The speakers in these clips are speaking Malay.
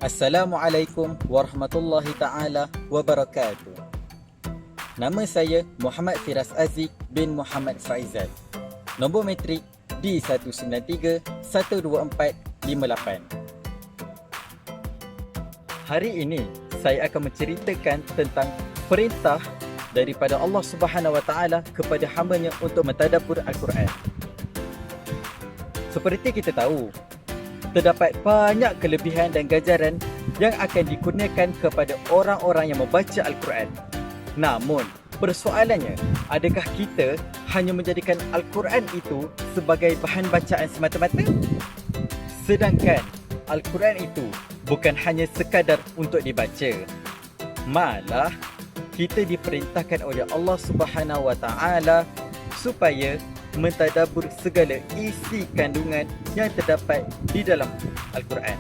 Assalamualaikum warahmatullahi ta'ala wabarakatuh. Nama saya Muhammad Firas Aziz bin Muhammad Faizal. Nombor metrik D193-12458. Hari ini saya akan menceritakan tentang perintah daripada Allah Subhanahu Wa Taala kepada hamba-Nya untuk mentadabbur Al-Quran. Seperti kita tahu, terdapat banyak kelebihan dan ganjaran yang akan dikurniakan kepada orang-orang yang membaca Al-Quran. Namun, persoalannya, adakah kita hanya menjadikan Al-Quran itu sebagai bahan bacaan semata-mata? Sedangkan Al-Quran itu bukan hanya sekadar untuk dibaca. Malah, kita diperintahkan oleh Allah Subhanahu Wa Taala supaya mentadabbur segala isi kandungan yang terdapat di dalam Al-Quran.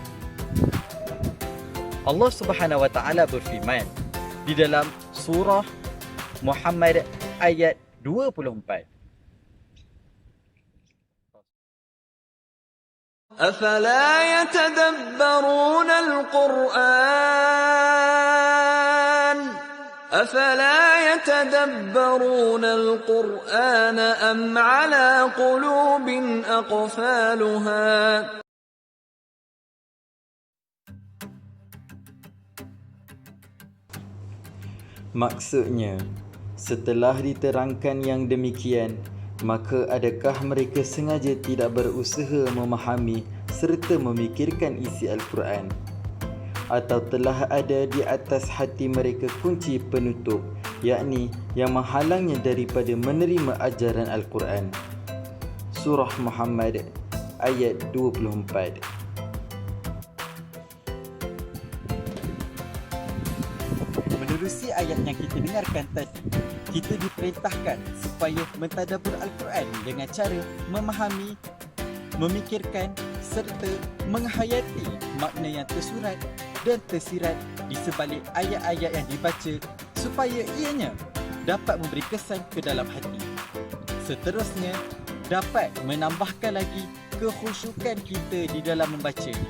Allah Subhanahu Wa Taala berfirman di dalam surah Muhammad ayat 24. أفلا يتدبرون القرآن أم على قلوب أقفالها. Maksudnya, setelah diterangkan yang demikian, maka adakah mereka sengaja tidak berusaha memahami serta memikirkan isi Al-Quran? Atau telah ada di atas hati mereka kunci penutup, yakni yang menghalangnya daripada menerima ajaran Al-Quran? Surah Muhammad ayat 24. Menerusi ayat yang kita dengarkan tadi, kita diperintahkan supaya mentadabbur Al-Quran dengan cara memahami, memikirkan serta menghayati makna yang tersurat dan tersirat di sebalik ayat-ayat yang dibaca supaya ianya dapat memberi kesan ke dalam hati. Seterusnya, dapat menambahkan lagi kekhusyukan kita di dalam membacanya.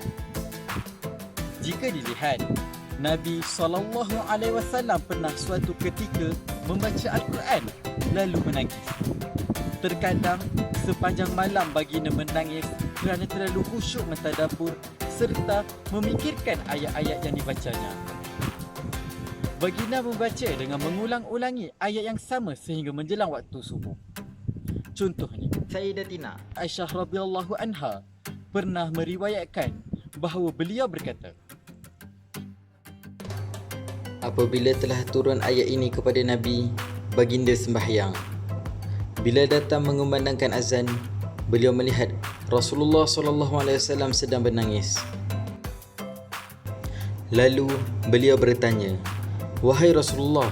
Jika dilihat, Nabi SAW pernah suatu ketika membaca Al-Quran lalu menangis. Terkadang sepanjang malam baginda menangis kerana terlalu khusyuk mentadabbur serta memikirkan ayat-ayat yang dibacanya. Baginda membaca dengan mengulang-ulangi ayat yang sama sehingga menjelang waktu subuh. Contohnya, Sayyidatina Aisyah radhiyallahu anha pernah meriwayatkan bahawa beliau berkata, apabila telah turun ayat ini kepada Nabi, baginda sembahyang. Bila datang mengumandangkan azan, beliau melihat Rasulullah SAW sedang menangis. Lalu beliau bertanya, "Wahai Rasulullah,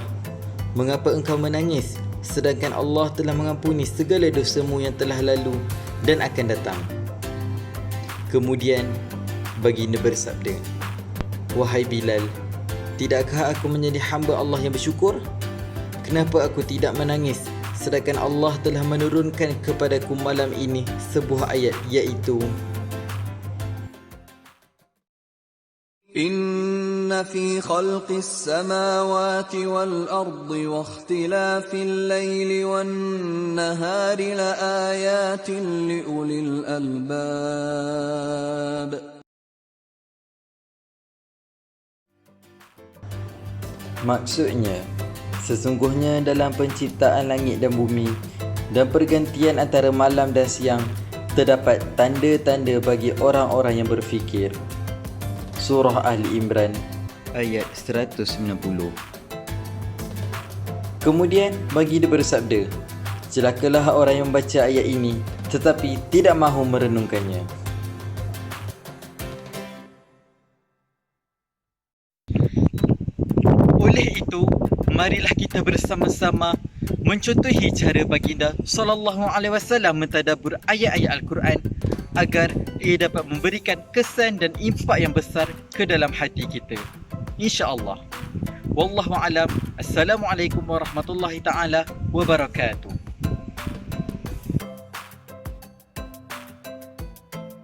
mengapa engkau menangis sedangkan Allah telah mengampuni segala dosamu yang telah lalu dan akan datang?" Kemudian baginda bersabda, "Wahai Bilal, tidakkah aku menjadi hamba Allah yang bersyukur? Kenapa aku tidak menangis sedangkan Allah telah menurunkan kepadaku malam ini sebuah ayat, iaitu Inna fi khalqis samawati wal ardi wa ikhtilafil layli wan nahari la ayatin li ulil albab." Maksudnya, sesungguhnya dalam penciptaan langit dan bumi dan pergantian antara malam dan siang terdapat tanda-tanda bagi orang-orang yang berfikir. Surah Ahli Imran ayat 190. Kemudian baginda bersabda, celakalah orang yang membaca ayat ini tetapi tidak mahu merenungkannya. oleh itu, marilah kita bersama-sama mencontohi cara baginda SAW mentadabbur ayat-ayat Al-Quran agar ia dapat memberikan kesan dan impak yang besar ke dalam hati kita. InsyaAllah. Wallahu a'lam. Assalamualaikum warahmatullahi ta'ala wabarakatuh.